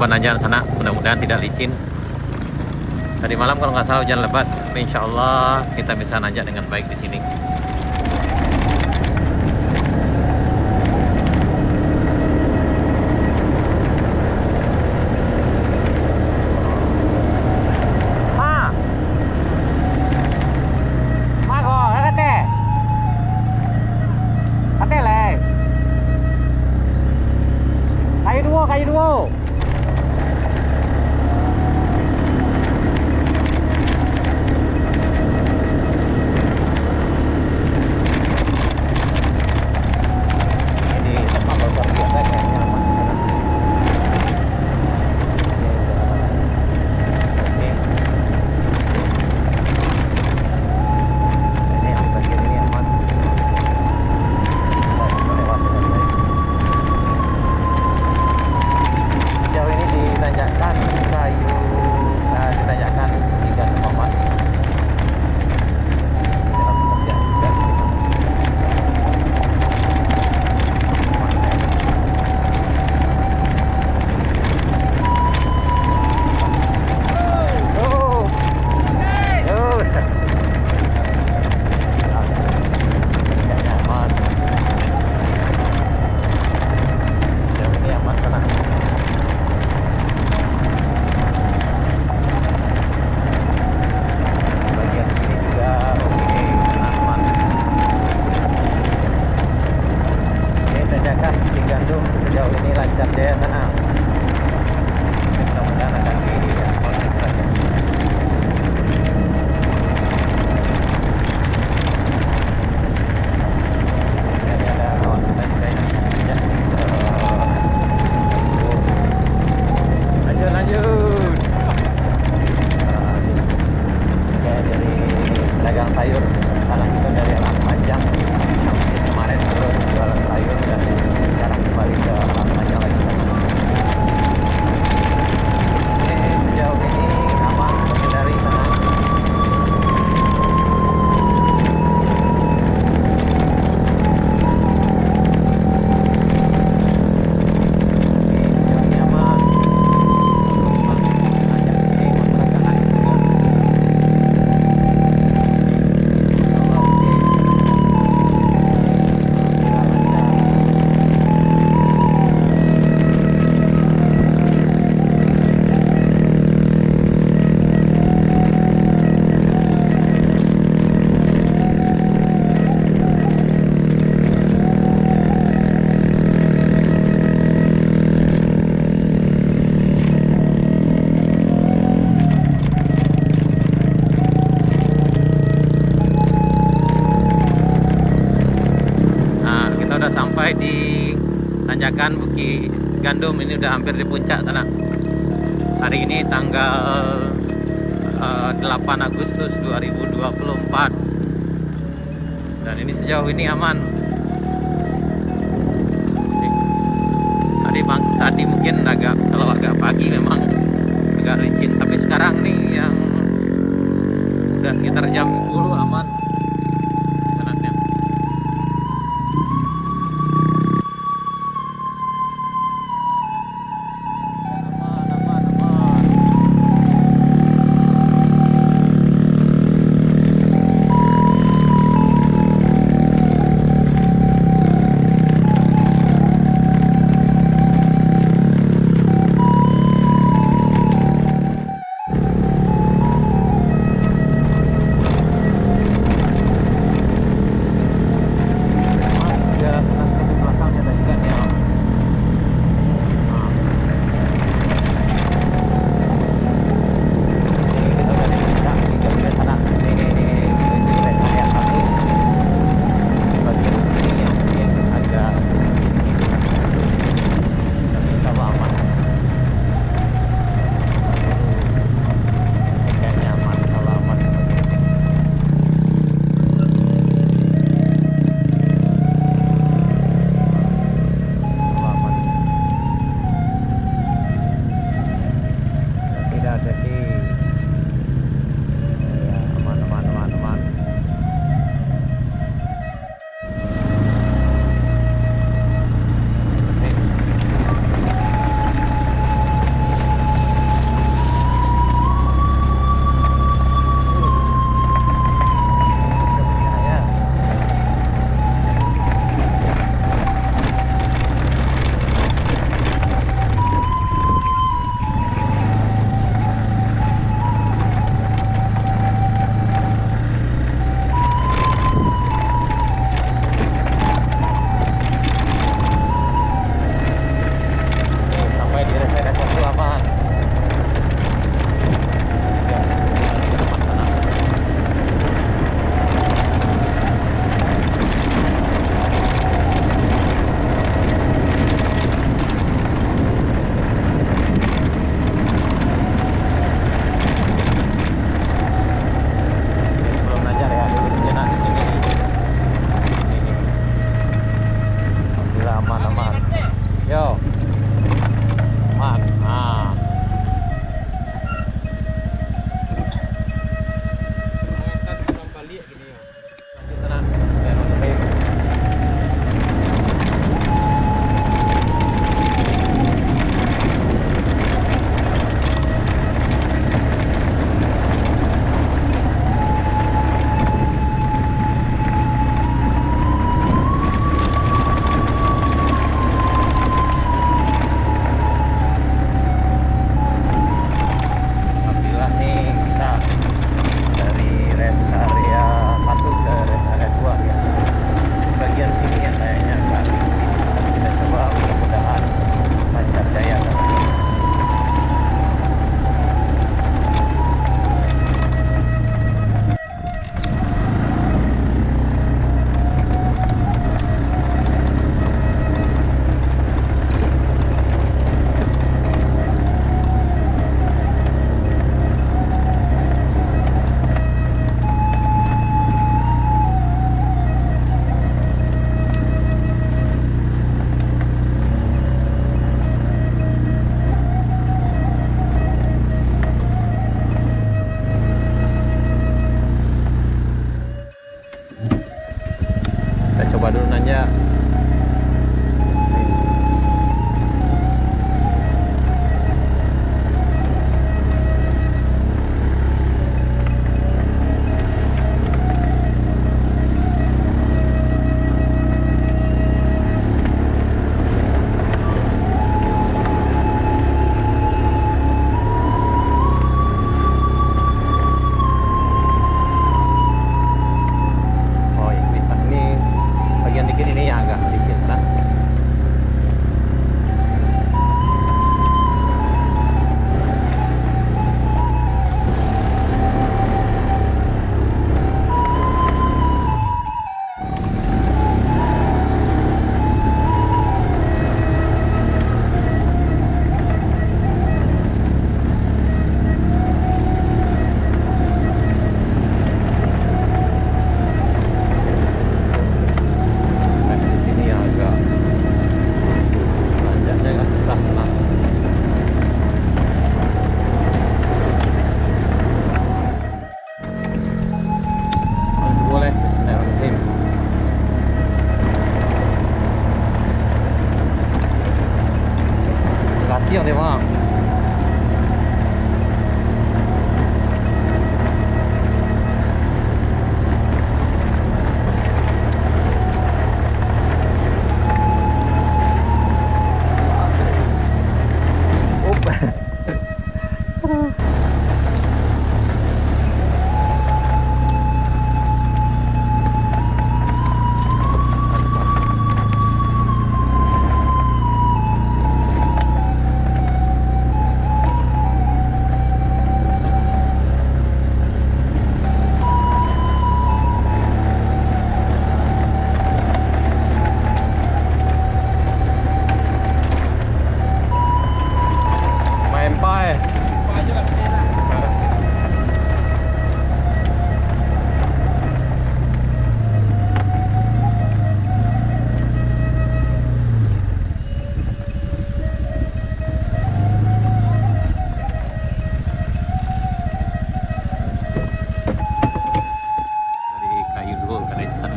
coba nanjak sana, mudah-mudahan tidak licin. Tadi malam kalau nggak salah hujan lebat, tapi insya Allah kita bisa nanjak dengan baik di sini. Kayu dua. Ini tempat losor biasa kayaknya aman di sana. Oke. Ini yang bagian ini aman. Bisa kita lewat dengan baik. Sejauh ini ditanjakan kayu, ditanjakan 3 tomat. Dalam pekerjaan juga di sana. Sejauh ini lancar jaya sana. Mudah-mudahan akan diproses saja. Ini ada kawan kita juga yang ya. Lanjut. Kayak dari dagang sayur, anak kita dari anak panjang. Mungkin kemarin terus jualan sayur dan sekarang kembali ke alam panjang lagi. Sejauh ini aman menghindari sana. Sejauh ini aman. Sampai di tanjakan Bukit Gandum, ini udah hampir di puncak sana. Hari ini tanggal 8 Agustus 2024 dan ini sejauh ini aman. Tadi mungkin kalau agak pagi memang agak licin, tapi sekarang nih yang udah sekitar jam 10 aman.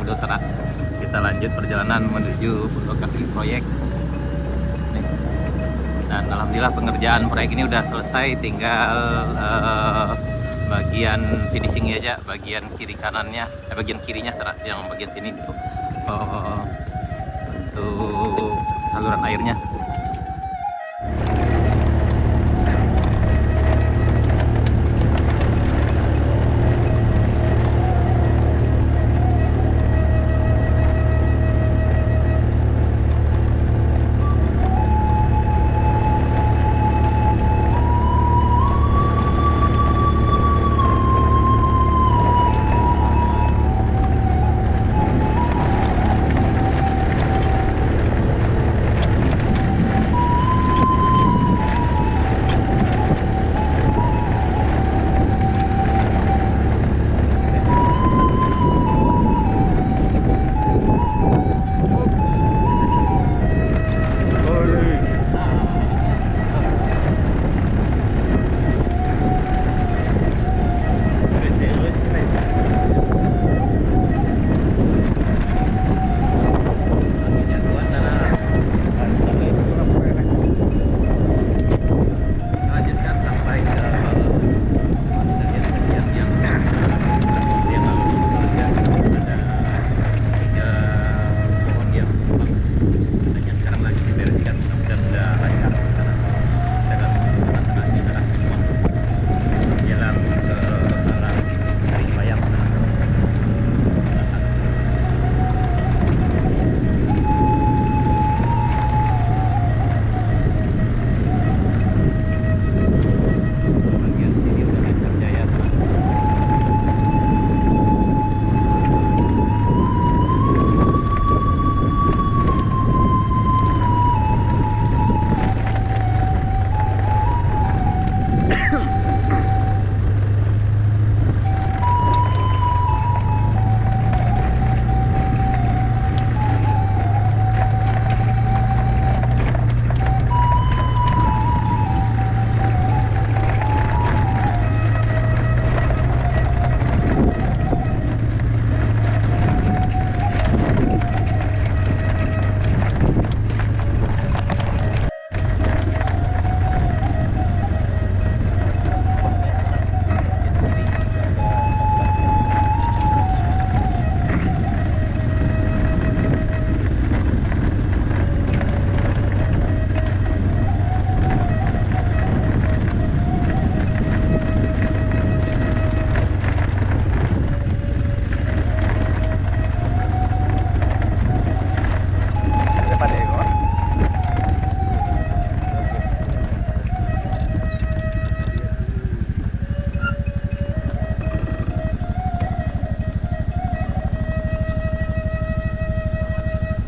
Mudo Serak. Kita lanjut perjalanan menuju lokasi proyek. Nih. Dan alhamdulillah pengerjaan proyek ini udah selesai, tinggal bagian finishingnya aja, bagian kiri kanannya, bagian kirinya Serak, yang bagian sini untuk saluran airnya.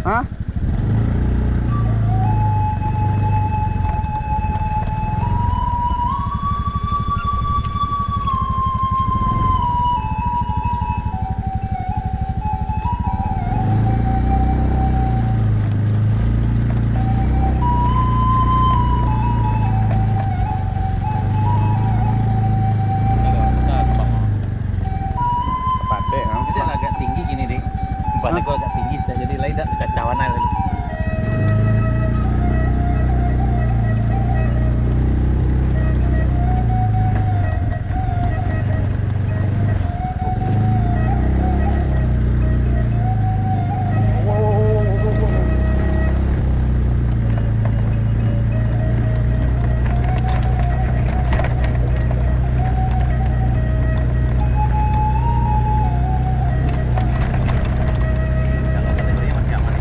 Hah? Pandai, Jadi agak tinggi gini deh. Tempatnya gua agak tinggi, jadi lain dah kacauan lagi. Kalau kategorinya masih aman.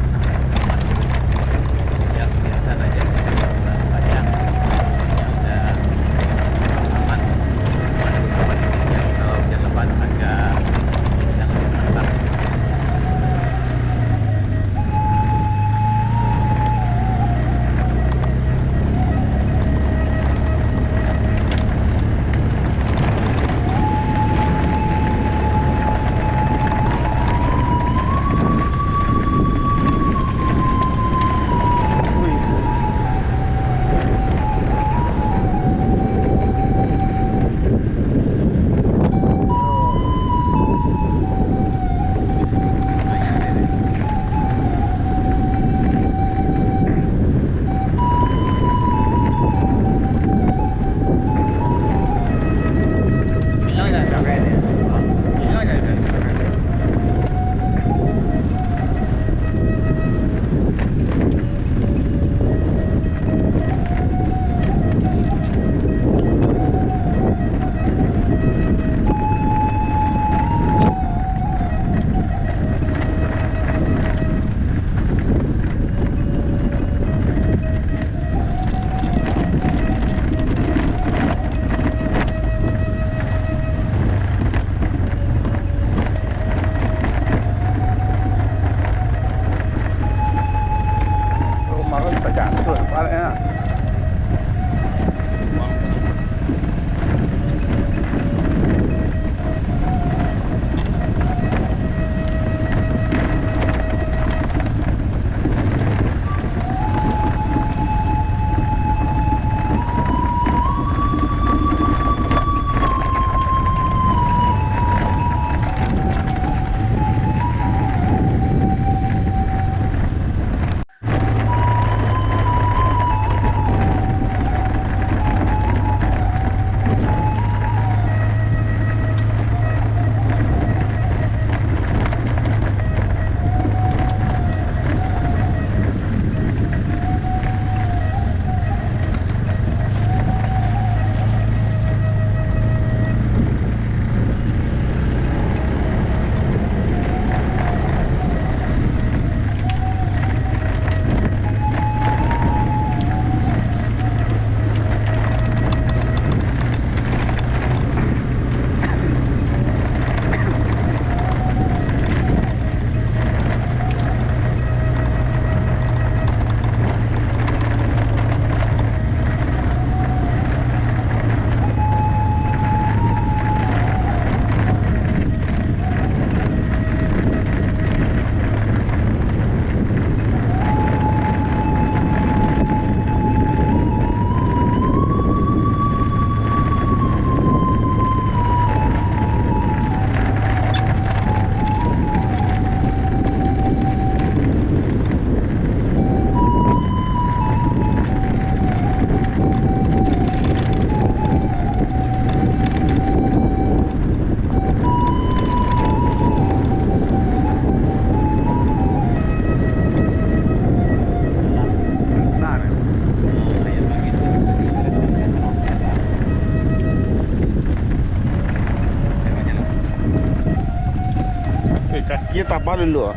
Kita balik dulu.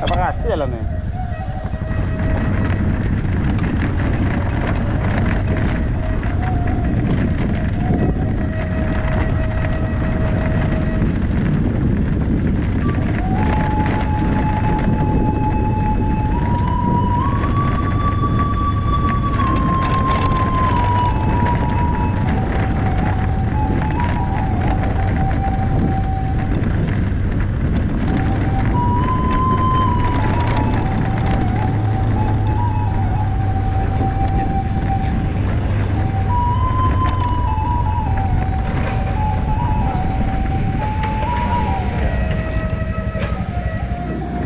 Apa kasih lah nih?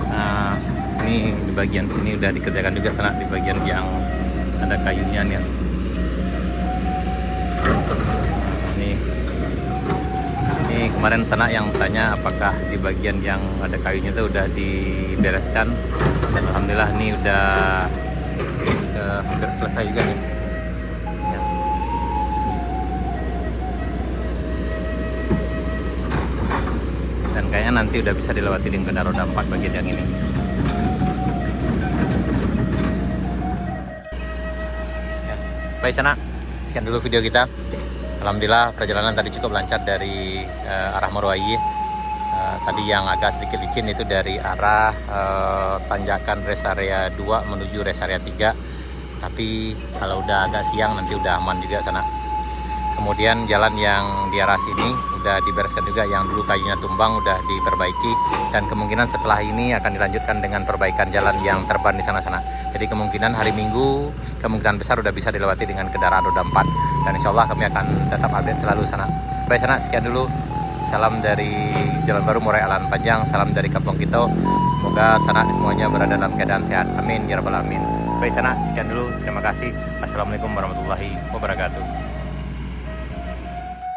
Nah, ini di bagian sini udah dikerjakan juga sana, di bagian yang ada kayunya nih. Ini kemarin sana yang tanya apakah di bagian yang ada kayunya itu udah dibereskan. Dan alhamdulillah ini udah hampir selesai juga nih. Ya. Dan kayaknya nanti udah bisa dilewati dengan kendaraan roda 4 bagian yang ini. Ya. Baik sana, sekian dulu video kita. Alhamdulillah perjalanan tadi cukup lancar dari arah Morowali. Tadi yang agak sedikit licin itu dari arah tanjakan rest area 2 menuju rest area 3. Tapi kalau udah agak siang nanti udah aman juga sana. Kemudian jalan yang di arah sini udah dibereskan juga, yang dulu kayunya tumbang udah diperbaiki, dan kemungkinan setelah ini akan dilanjutkan dengan perbaikan jalan yang terban di sana-sana. Jadi kemungkinan hari Minggu kemungkinan besar udah bisa dilewati dengan kendaraan roda 4, dan insya Allah kami akan tetap update selalu sana. Baik sana, sekian dulu. Salam dari Jalan Baru Murai Alan Panjang, salam dari Kampung Kito. Semoga sana semuanya berada dalam keadaan sehat. Amin ya rabbal alamin. Baik sana, sekian dulu. Terima kasih. Assalamualaikum warahmatullahi wabarakatuh.